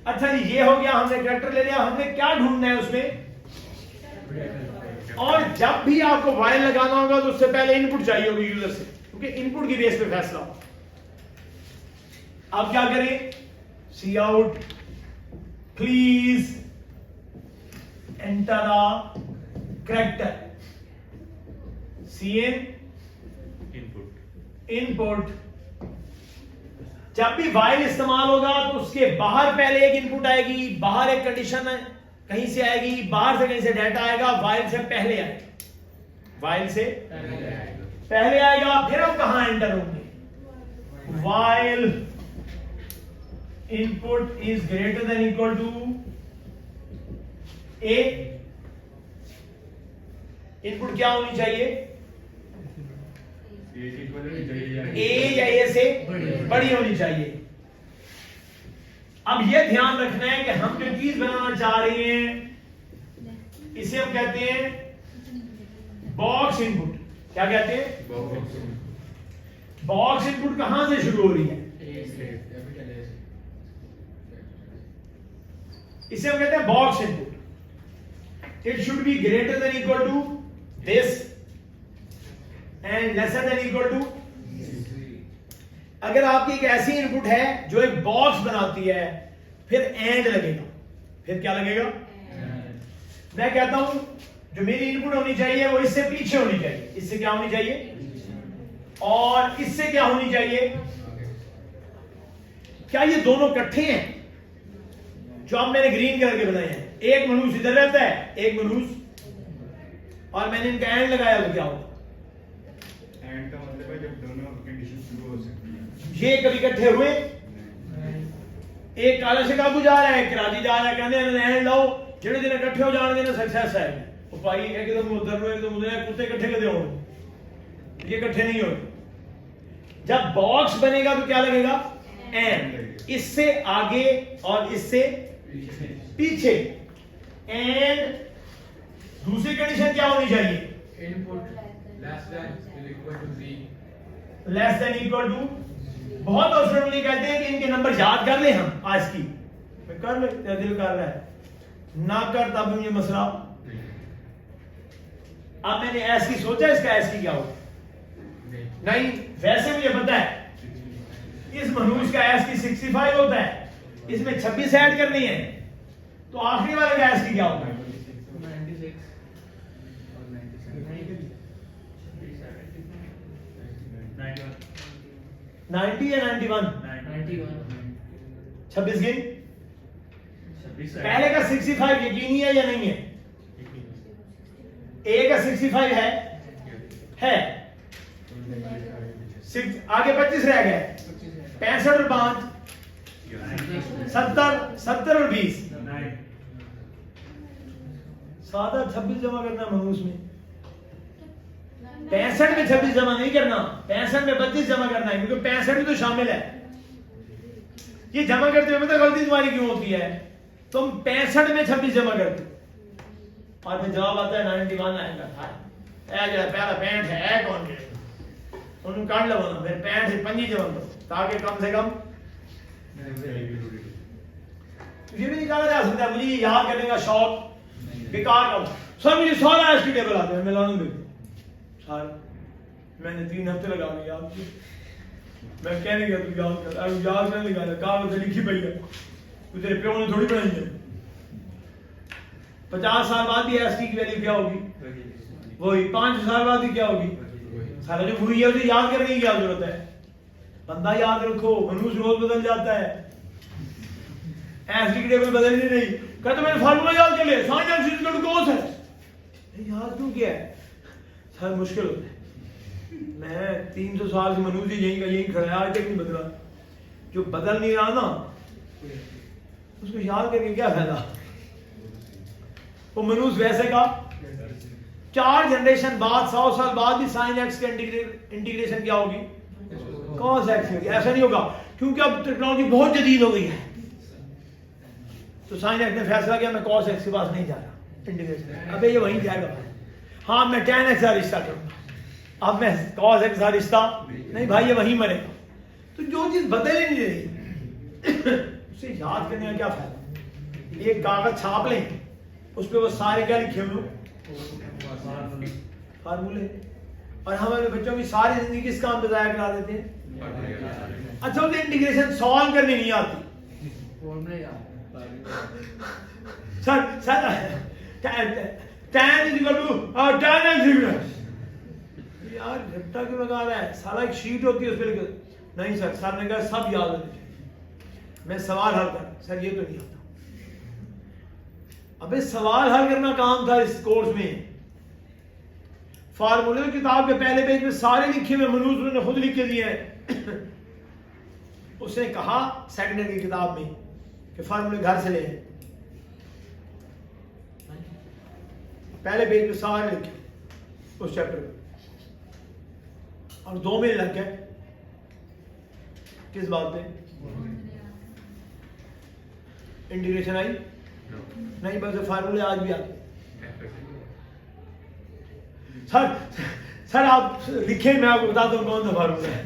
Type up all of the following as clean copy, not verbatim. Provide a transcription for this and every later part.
अच्छा जी, ये हो गया, हमने कैरेक्टर ले लिया। हमने क्या ढूंढना है उसमें? और जब भी आपको वाइल लगाना होगा तो उससे पहले इनपुट चाहिए होगी यूजर से, क्योंकि इनपुट की बेस पे फैसला हो। अब क्या करें? C out please enter a character, C in input. जब भी वाइल इस्तेमाल होगा तो उसके बाहर पहले एक इनपुट आएगी, बाहर एक कंडीशन है कहीं से आएगी, बाहर से कहीं से डाटा आएगा, वाइल से पहले आएगा, वाइल से पहले आएगा। फिर हम कहां एंटर होंगे? While input is greater than equal to A. Input क्या होनी चाहिए? ए या ए से बड़ी होनी चाहिए। अब यह ध्यान रखना है कि हम जो चीज बनाना चाह रहे हैं इसे हम कहते हैं बॉक्स इनपुट। क्या कहते हैं? बॉक्स इनपुट कहां से शुरू हो रही है? इसे हम कहते हैं box input. It should be greater than equal to this and lesser than equal to. अगर आपकी एक ऐसी इनपुट है जो एक बॉक्स बनाती है, फिर एंड लगेगा। फिर क्या लगेगा? मैं कहता हूं जो मेरी इनपुट होनी चाहिए वो इससे पीछे होनी चाहिए। इससे क्या होनी चाहिए? और इससे क्या होनी चाहिए? क्या ये दोनों इकट्ठे हैं? जो अब मैंने ग्रीन कलर के बनाए हैं, एक मनुष्य इधर रहता है, एक मनुष्य, और मैंने इनका एंड लगाया तो क्या होगा? एंड का मतलब है जब दोनों कंडीशन शुरू हो सकती है। ये कभी इकट्ठे हुए? एक काले से काबू जा रहा है, एक कराची जा रहा है, कहते हैं एंड लाओ, जेड़े दिन इकट्ठे हो जाने देना सक्सेस है। वो भाई एकदम उधर में एकदम उधर कुत्ते इकट्ठे कर दे, ये इकट्ठे नहीं होते। जब बॉक्स बनेगा तो क्या लगेगा? एंड। इससे आगे और इससे पीछे। एंड दूसरी कंडीशन क्या होनी चाहिए? Input less than equal to. बहुत अवसर में कहते हैं कि इनके नंबर याद कर ले हम आज की। कर ले, तेरा दिल कर रहा है ना कर, तब मुझे मसला। अब मैंने ऐस की सोचा, इसका ऐस की क्या हो? नहीं, वैसे मुझे पता है इस मनुष्य का ऐस की 65 होता है, इसमें 26 ऐड करनी है, तो आखिरी वाले का ऐस की क्या होगा? 90 या 91? 26 गिन। पहले का 65 यकीनी है या नहीं है? ए का 65 है। आगे 25 रह गए। 65 और 5 70 और 20 सादा 26 जमा करना मनुष्य में। 65 में 26 जमा नहीं करना, 65 में 25 जमा करना है, क्योंकि 65 भी तो शामिल है। ये जमा करते हुए मतलब गलती तुम्हारी क्यों होती है? तुम 65 में 26 जमा करते और फिर जवाब आता है 91 आएगा। पहला 65 है कौन के उन्हें काट लो ना, फिर 65 से 5 जमा करो ताकि कम से कम ये भी निकाला जा सकता है। मुझे याद करने का शौक बेकार का सर, मुझे सारा एसटी टेबल आता है, मैं लाने देता सारे। मैंने 3 हफ्ते लगा लिया याद किया। मैं कहने गया तू याद कर, अब याद करने लगा कागज से लिखी पई है, तू तेरे प्यो ने थोड़ी बनाई है। 50 साल बाद भी एसटी की वैल्यू क्या होगी? वही। 5 साल बाद भी क्या होगी? सारा जो हुई है उसे याद करने की क्या जरूरत है? बंदा याद रखो, मनुष्य रोज बदल जाता है, एसटी की टेबल बदल नहीं रही। कहते मैंने फार्मूला याद कर लिया, sine x equal to cos है। याद क्यों किया है? सर मुश्किल होता है। मैं 300 साल से मनुष्य यहीं का यहीं खड़ा है, आज तक नहीं बदला। जो बदल नहीं रहा ना उसको याद करके क्या फायदा? वो मनुष्य वैसे का 4 जनरेशन बाद 100 साल बाद भी साइन एक्स का इंटीग्रेशन क्या होगी? cos एक्स होगी। ऐसा नहीं होगा क्योंकि अब टेक्नोलॉजी बहुत जदीद हो गई है, तो साइन एक्स ने फैसला किया मैं cos एक्स के पास नहीं जा रहा इंटीग्रेशन, अबे ये वहीं जाएगा। हाँ मैं tan एक्स का रिश्ता करूंगा, अब मैं cos एक्स का रिश्ता नहीं भाई, ये वहीं मरेगा। तो जो चीज बदल ही नहीं रही उसे याद करने का क्या फायदा? एक कागज छाप लें, उस पर वो सारे क्या लिखे हुए फार्मूले, और हम अपने बच्चों की सारी जिंदगी किस काम पे जाया करा देते हैं? अच्छा, उन्हें इंटीग्रेशन सॉल्व करनी नहीं आती। Sir tan is equal to tan x यार झट्टा क्यों लगा रहा है? साला एक शीट होती है उस पर लिख। नहीं सर ने कहा सब याद होने चाहिए। मैं सवाल हल कर, सर ये तो नहीं आता। अबे सवाल हल करना काम था इस कोर्स में। फार्मूले तो किताब के पहले पेज में सारे लिखे हुए, मनूज ने खुद लिख के दिए हैं। उसने कहा सेकेंडरी की किताब में कि फार्मूले घर से ले, पहले पेज में सारे लिखे उस चैप्टर में, और 2 महीने लग गए। किस बात पे? इंटीग्रेशन आई नहीं, बस फार्मूले आज भी आते। सर आप लिखे, मैं आपको बताता हूँ कौन सा फार्मूला है।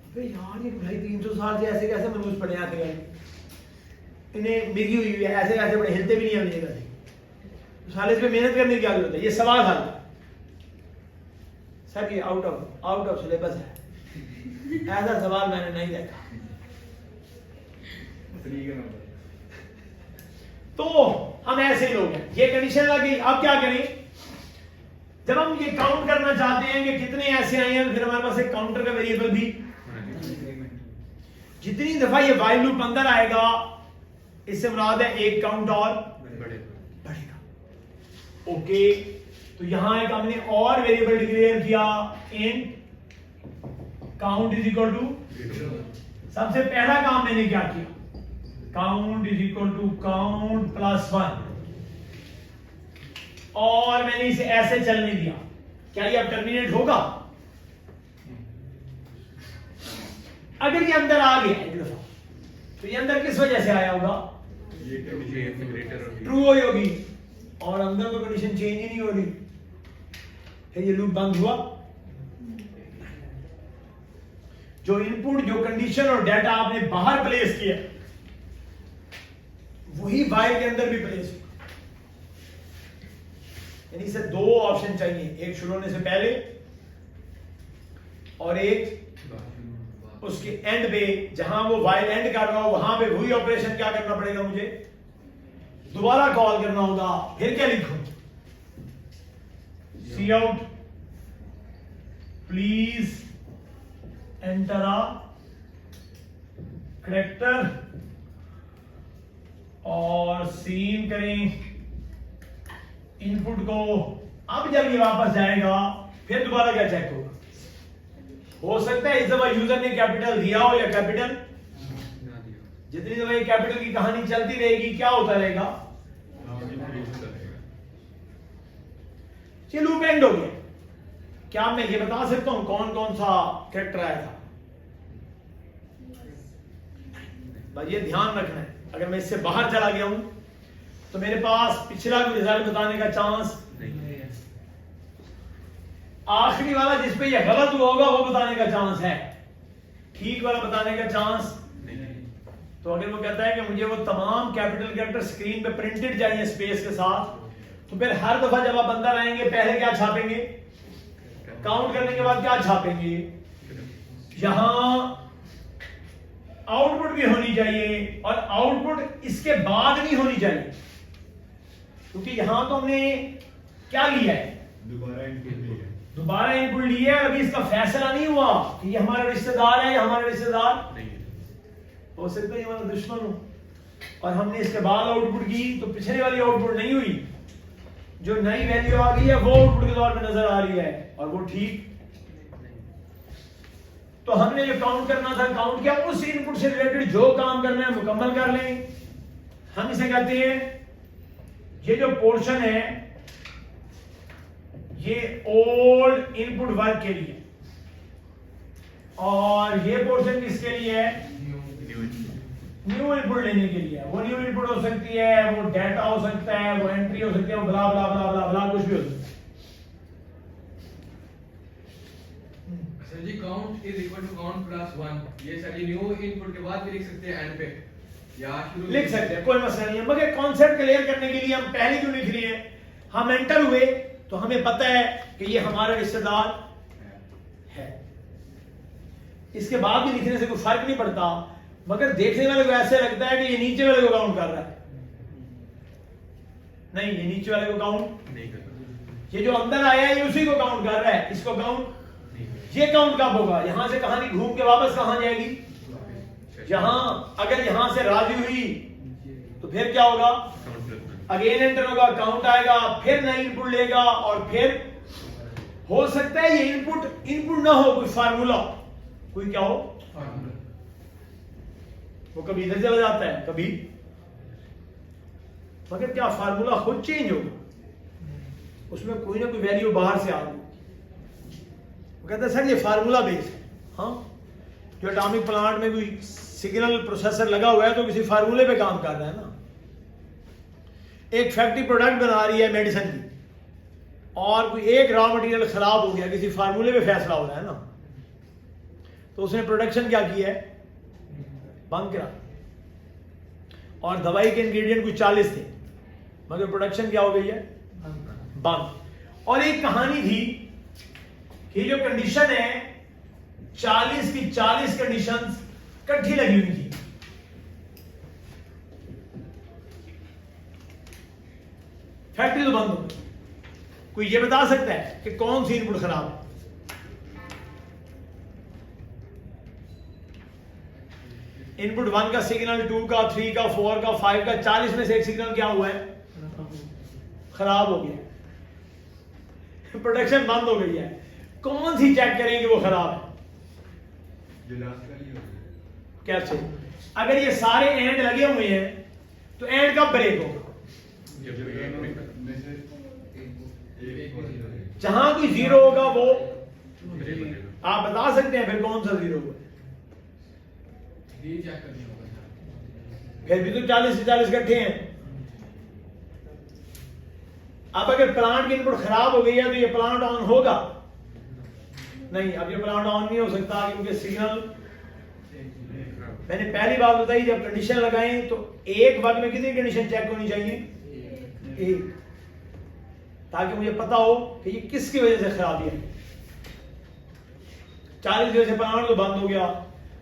अबे यार ये भाई 300 साल से ऐसे कैसे मनुष्य पड़े आते हैं, इन्हें मिगी हुई है, ऐसे कैसे बड़े हिलते भी नहीं है अपनी जगह से। साले इस पे मेहनत करने की क्या जरूरत है? ये सवाल हल सर, ये आउट ऑफ सिलेबस है। ऐसा सवाल मैंने नहीं देखा। तो हम ऐसे ही लोग हैं, ये कंडीशन लगी। अब क्या करें? जब हम ये काउंट करना चाहते हैं कि कितने ऐसे आए हैं, फिर हमारे पास एक काउंटर का वेरिएबल भी, जितनी दफा ये वाइल लूप अंदर आएगा, इससे मुराद है एक काउंट और बढ़ेगा। ओके, तो यहां एक हमने और वेरिएबल डिक्लेयर किया, int count is equal to, सबसे पहला काम मैंने क्या किया? Count is equal to count plus 1, और मैंने इसे ऐसे चलने दिया। क्या ये अब टर्मिनेट होगा? अगर ये अंदर आ गया एक दफा, तो ये अंदर किस वजह से आया होगा? ट्रू होगी, और अंदर तो कंडीशन चेंज ही नहीं हो रही। फिर ये लूप बंद हुआ। जो इनपुट, जो कंडीशन और डाटा आपने बाहर प्लेस किया, वही वाइल के अंदर भी प्लेस हुआ। यानी इसे 2 ऑप्शन चाहिए, एक शुरू होने से पहले और एक उसके एंड पे, जहां वो वाइल एंड कर रहा हो वहां पे वही ऑपरेशन क्या करना पड़ेगा? मुझे दोबारा कॉल करना होगा। फिर क्या लिखूं? C out please enter a character, और सीन करें इनपुट को। अब जब ये वापस जाएगा, फिर दोबारा क्या चेक होगा? हो सकता है इस दफा यूजर ने कैपिटल दिया हो या कैपिटल, जितनी दफा ये कैपिटल की कहानी चलती रहेगी क्या होता रहेगा? ये लूप एंड हो गया। क्या मैं ये बता सकता हूं कौन कौन सा कैरेक्टर आया था? बस ये ध्यान रखना है, अगर मैं इससे बाहर चला गया हूं तो मेरे पास पिछला कोई रिजल्ट बताने का चांस नहीं है। आखिरी वाला जिस पे ये गलत हुआ होगा वो बताने का चांस है, ठीक वाला बताने का चांस नहीं। तो अगर वो कहता है कि मुझे वो तमाम कैपिटल कैरेक्टर स्क्रीन पे प्रिंटेड चाहिए स्पेस के साथ, तो फिर हर दफा जब आप अंदर आएंगे पहले क्या छापेंगे? काउंट करने के बाद क्या छापेंगे? यहां आउटपुट भी होनी चाहिए, और आउटपुट इसके बाद नहीं होनी चाहिए, क्योंकि यहां तो हमने क्या लिया है? दोबारा इनपुट लिया है। अभी इसका फैसला नहीं हुआ कि ये हमारा रिश्तेदार है या हमारा रिश्तेदार नहीं है। हो सकता है ये हमारा दुश्मन हो, और हमने इसके बाद आउटपुट की तो पिछले वाली आउटपुट नहीं हुई, जो नई वैल्यू आ गई है वो आउटपुट के तौर पे नजर आ रही है, और वो ठीक। तो हमने जो काउंट करना था काउंट किया, उस इनपुट से रिलेटेड जो काम करना है मुकम्मल कर लें। हम इसे कहते हैं, ये जो पोर्शन है ये ओल्ड इनपुट वर्क के लिए, और ये पोर्शन किसके लिए है? न्यू इनपुट लेने के लिए। वो न्यू इनपुट हो सकती है, वो डाटा हो सकता है, वो एंट्री हो सकती है, वो ब्ला ब्ला ब्ला ब्ला ब्ला कुछ भी हो सकता है। Sir ji count is equal to count plus 1. ये सारी न्यू इनपुट के बाद भी लिख सकते हैं एंड पे या शुरू लिख सकते हैं, कोई मसला नहीं है, मगर कॉन्सेप्ट क्लियर करने के लिए हम पहले क्यों लिख रहे हैं? हम एंटर हुए तो हमें पता है कि ये हमारा रिश्तेदार है, इसके बाद भी लिखने से कोई फर्क नहीं पड़ता, मगर देखने वाले को ऐसे लगता है कि ये नीचे वाले को काउंट कर रहा है। नहीं, ये नीचे वाले को काउंट नहीं करता, ये जो अंदर आया है ये उसी को काउंट कर रहा है, इसको काउंट। ये काउंट कब होगा? यहां से कहानी घूम के वापस कहां जाएगी? यहां। अगर यहां से राजी हुई तो फिर क्या होगा? अगेन एंटर होगा, काउंट आएगा, फिर नई इनपुट लेगा, और फिर हो सकता है ये इनपुट ना हो, कोई फार्मूला, कोई क्या हो, वो कभी इधर चला जाता है, कभी, मगर क्या फार्मूला खुद चेंज होगा? उसमें कोई ना कोई वैल्यू बाहर से आ गई। वो कहता है सर ये फार्मूला बेस है। हाँ, जो एटॉमिक प्लांट में कोई सिग्नल प्रोसेसर लगा हुआ है तो किसी फार्मूले पे काम कर रहा है ना। एक फैक्ट्री प्रोडक्ट बना रही है मेडिसिन की, और कोई एक रॉ मटेरियल खराब हो गया, किसी फार्मूले पे फैसला हो रहा है ना, तो उसने प्रोडक्शन क्या किया है? बंद करा। और दवाई के इंग्रेडिएंट कुछ 40 थे, मगर प्रोडक्शन क्या हो गई है? बंद। और एक कहानी थी कि जो कंडीशन है 40 की 40 कंडीशंस इकट्ठी लगी हुई थी, फैक्ट्री तो बंद हो गई। कोई ये बता सकता है कि कौन सी इनपुट खराब है? इनपुट 1 का सिग्नल, 2 का, 3 का, 4 का, 5 का, 40 में से एक सिग्नल क्या हुआ है? खराब हो गया, प्रोडक्शन बंद हो गई है। कौन सी चेक करेंगे वो खराब है? कैसे? अगर ये सारे एंड लगे हुए हैं तो एंड कब ब्रेक होगा? जहां कोई जीरो होगा वो आप बता सकते हैं, फिर कौन सा जीरो होगा? फिर भी तो 40 से 40 इकट्ठे हैं। अब अगर प्लांट की इनपुट खराब हो गई है तो ये प्लांट ऑन होगा नहीं। अब ये प्लांट ऑन नहीं हो सकता, क्योंकि सिग्नल, मैंने पहली बात बताई, जब कंडीशन लगाएं तो एक वक्त में कितनी कंडीशन चेक होनी चाहिए? एक, ताकि मुझे पता हो कि ये किसकी वजह से खराबी है। 40 की वजह से प्लांट तो बंद हो गया।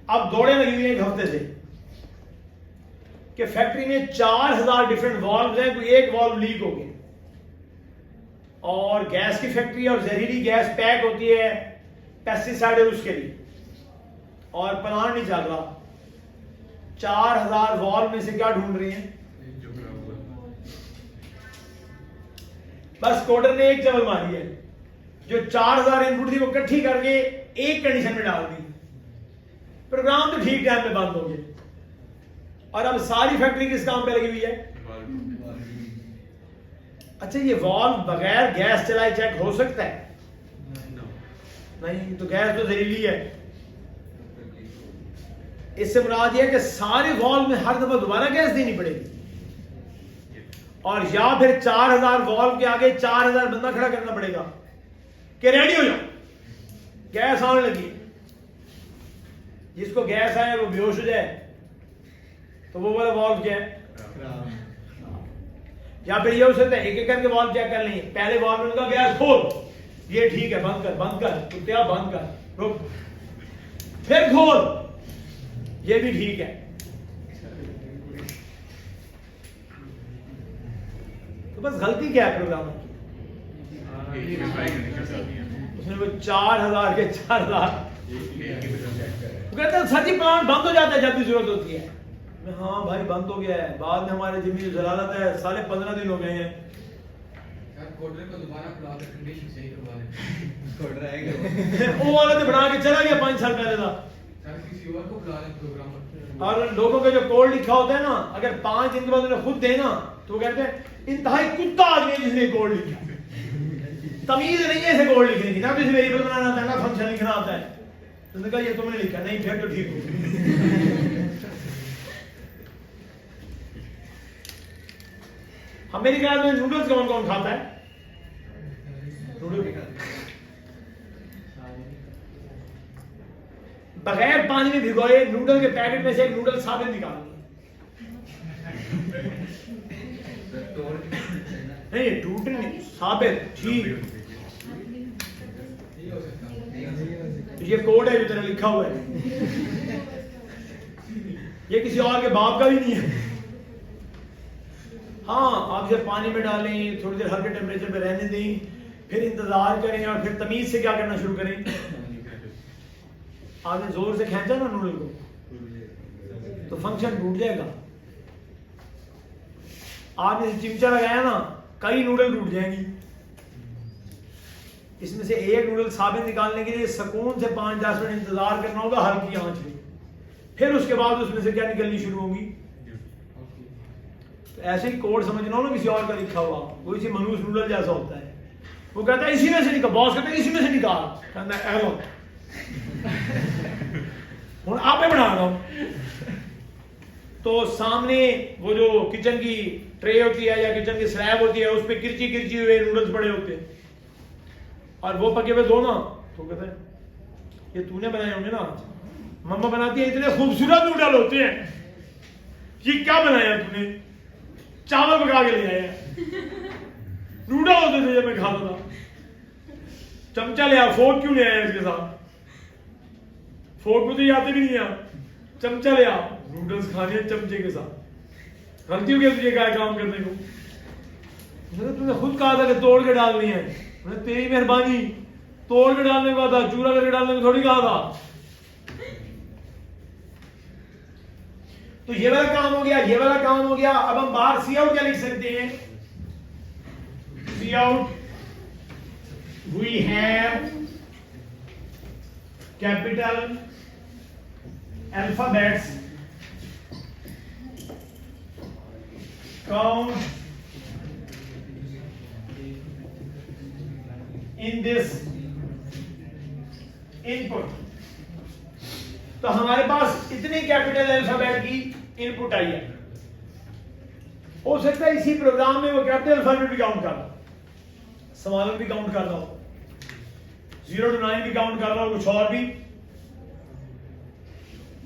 अब दौड़े लगी हुई एक हफ्ते से कि फैक्ट्री में 4000 डिफरेंट वाल्व हैं, कोई एक वाल्व लीक हो गया, और गैस की फैक्ट्री है, और जहरीली गैस पैक होती है पेस्टिसाइड उसके लिए, और प्लांट नहीं चल रहा। 4000 वाल्व में से क्या ढूंढ रही हैं? बस कोडर ने एक चबल मारी है, जो 4000 इनपुट थी वो इकट्ठी करके एक कंडीशन में डाल दी, प्रोग्राम तो ठीक टाइम पे बंद हो गए। और अब सारी फैक्ट्री किस काम पे लगी हुई है? अच्छा, ये वाल्व बगैर गैस चलाए चेक हो सकता है? नहीं, तो गैस तो जहरीली है। इससे मुराद यह है कि सारे वाल्व में हर दफा दोबारा गैस देनी पड़ेगी, और या फिर 4000 वाल्व के आगे 4000 बंदा खड़ा करना पड़ेगा कि रेडी हो जाओ, गैस आने लगी। जिसको गैस आए वो बेहोश हो जाए तो वो वाला वाल्व क्या है? या फिर ये हो सकता है एक एक करके वाल्व चेक कर लेंगे। पहले वाल्व में उनका गैस खोल, ये ठीक है, बंद कर, कुत्तिया बंद कर, रुक, फिर खोल, ये भी ठीक है। तो बस गलती क्या है प्रोग्रामर की? उसने वो 4000 के 4000 कहते हैं सर जी प्लांट बंद हो जाता है जब भी जरूरत होती है। हाँ भाई बंद हो गया है, बाद में हमारे जिम्मी जो जलालत है 15.5 दिन हो गए हैं। कोडर को दोबारा बुला के कंडीशन सही करवा दे। कोडर आएगा वो वाला तो बना के चला गया 5 साल पहले था। सर किसी और को बुला ले प्रोग्रामर। और लोगों का जो कोड लिखा होता है ना, अगर 5 दिन के बाद उन्हें खुद देना तो वो कहते हैं इंतहाई कुत्ता आदमी है जिसने कोड लिखा। तमीज नहीं है इसे कोड लिखने की, ना तो इसे वेरिएबल बनाना आता है, ना फंक्शन लिखना आता है। तुमने कहा ये तुमने लिखा, नहीं फिर तो ठीक हो। हम मेरी ख्याल में नूडल्स कौन कौन खाता है? पानी में भिगोए नूडल के पैकेट में से एक नूडल साबित निकाल नहीं, टूट नहीं, साबित ठीक। ये कोड है जो तेरा लिखा हुआ है, ये किसी और के बाप का भी नहीं है। हाँ, आप जब पानी में डालें, थोड़ी देर हल्के टेम्परेचर पे रहने दें, फिर इंतजार करें और फिर तमीज से क्या करना शुरू करें। आपने जोर से खींचा ना नूडल को तो फंक्शन टूट जाएगा। आपने चिमचा लगाया ना, कई नूडल टूट जाएंगी। इसमें से एक नूडल साबित निकालने के लिए सुकून से 5-10 मिनट इंतजार करना होगा हल्की आंच में, फिर उसके बाद उसमें से क्या निकलनी शुरू होगी। तो ऐसे ही कोड समझना हो ना किसी और का लिखा हुआ, वो इसी मनूस नूडल जैसा होता है। वो कहता है इसी में से निकाल, बॉस कहता है इसी में से निकाल, कहता है एलो हूं आपे बना रहा हूं। तो सामने वो जो किचन की ट्रे होती है या किचन की स्लैब होती है, उस पर किरची किरची हुए नूडल्स पड़े होते हैं और वो पके हुए दो ना, तो कहते हैं ये तूने बनाए होंगे ना, मम्मा बनाती है, इतने खूबसूरत नूडल होते हैं, ये क्या बनाया तूने, चावल पका के ले आया, नूडल होते थे जब मैं खाता था, चमचा ले आया, फोर्क क्यों ले आया इसके साथ, फोर्क में तो ये आते भी नहीं है, चमचा ले आ, नूडल्स खाने हैं चमचे के साथ। गलती हो गया तुझे क्या काम करने को, तूने खुद कहा था कि तोड़ के डालनी है, मैंने तेरी मेहरबानी, तोड़ के डालने को था, चूरा करके डालने को थोड़ी कहा था। तो ये वाला काम हो गया, ये वाला काम हो गया। अब हम बाहर सी आउट क्या लिख सकते हैं, C out we have capital alphabets count in this input। तो हमारे पास इतनी कैपिटल अल्फाबेट की इनपुट आई है। हो सकता है इसी प्रोग्राम में वो कैपिटल अल्फाबेट भी काउंट कर रहा, स्मॉल भी काउंट कर रहा हो, 0 to 9 भी काउंट कर रहा हो, कुछ और भी।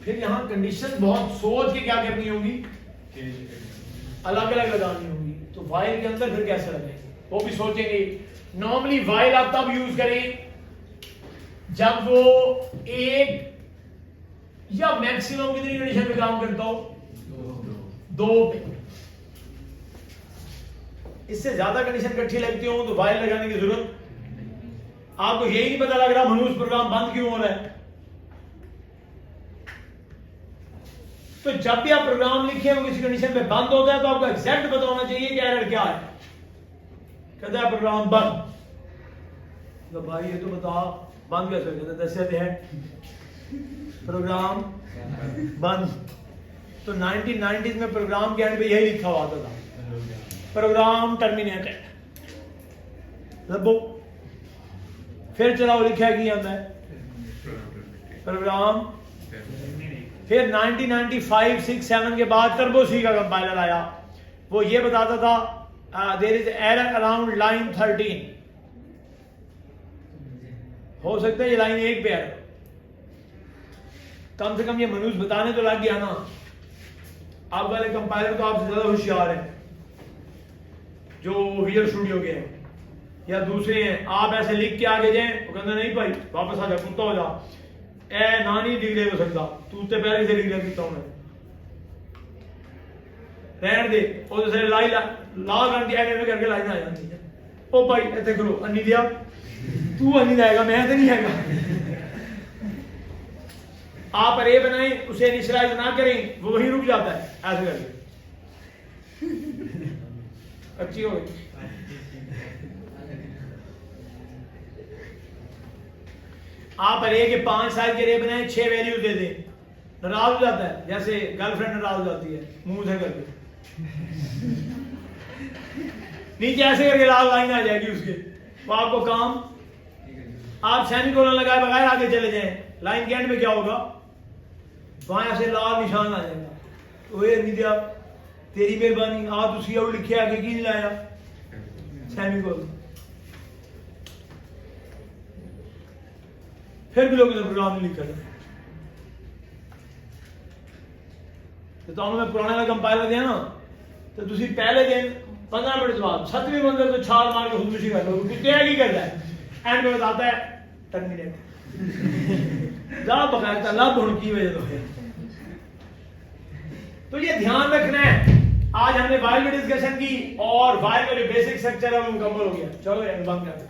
फिर यहां कंडीशन बहुत सोच के क्या करनी होगी, अलग अलग लगानी होगी। तो वाइल के अंदर फिर कैसे लगाएंगे वो भी सोचेंगे। नॉर्मली वाइल आप तब यूज करें जब वो एक या मैक्सिमम कितनी कंडीशन पे काम करता हो, 2 पे। इससे ज्यादा कंडीशन इकट्ठी लगती हो तो वाइल लगाने की जरूरत। आपको यही नहीं पता लग रहा मनुष्य प्रोग्राम बंद क्यों हो रहा है। तो जब भी आप प्रोग्राम लिखे वो किसी कंडीशन पे बंद होता है तो आपको एग्जैक्ट पता होना चाहिए कि एरर क्या है। कहता है प्रोग्राम बंद, तो भाई ये तो बता बंद कैसे, कहते दस्ते है प्रोग्राम बंद। तो 1990s में प्रोग्राम के एंड पे यही लिखा हुआ था, प्रोग्राम टर्मिनेटेड। फिर चलाओ लिखा है कि अंदर प्रोग्राम। फिर 1995, 6, 7 के बाद टर्बो सी का कंपाइलर आया, वो ये बताता था there is error around line 13। हो सकता है ये लाइन 1 पे एरर, कम से कम ये मनुष्य बताने तो लग गया ना। आप वाले कंपाइलर तो आपसे ज्यादा होशियार है जो विजुअल स्टूडियो के हैं या दूसरे हैं। आप ऐसे लिख के आगे जाएं वो कहते नहीं भाई वापस आ जा, कुत्ता हो जा, ए नानी डिग्री हो सकता, तू तो पहले से डिग्री देता हूं मैं, रहने दे। वो तो लाई लाल रंग की एडिट करके लाइन आ जाती है। ओ भाई इतने करो अन्नी दिया, तू अन्नी जाएगा, मैं तो नहीं आएगा। आप अरे बनाएं, उसे इनिशियलाइज ना करें, वो वहीं रुक जाता है ऐसे करके। अच्छी हो गई। आप अरे के 5 साल के अरे बनाए, 6 वैल्यू दे दें, नाराज हो जाता है, जैसे गर्लफ्रेंड नाराज हो जाती है मुंह से करके। नीचे ऐसे करके लाल लाइन आ जाएगी उसके, वो आपको काम। आप सेमीकोलन लगाए बगैर आगे चले जाएं, लाइन के एंड में क्या होगा, वहां ऐसे लाल निशान आ जाएगा। ओए निदिया तेरी मेहरबानी, आप उसी और लिखे आगे की नहीं लाया सेमीकोलन। फिर भी लोग प्रोग्राम नहीं लिखा था। तो ਤੁਹਾਨੂੰ ਮੈਂ ਪੁਰਾਣੇ ਵਾਲਾ ਕੰਪਾਈਲਰ ਦਿਆਂ ਨਾ ਤੇ ਤੁਸੀਂ ਪਹਿਲੇ ਦਿਨ 15 मिनट बाद 7वीं मंजिल तो छाल मार के खुदकुशी कर लो कुत्ते की करता है एंड में बताता है टर्मिनेट जा बकायदा लब हुन की वजह तो है। तो ये ध्यान रखना है। आज हमने वाइल में डिस्कशन की और वाइल का जो बेसिक स्ट्रक्चर है वो मुकम्मल हो गया। चलो यार बंद कर दो।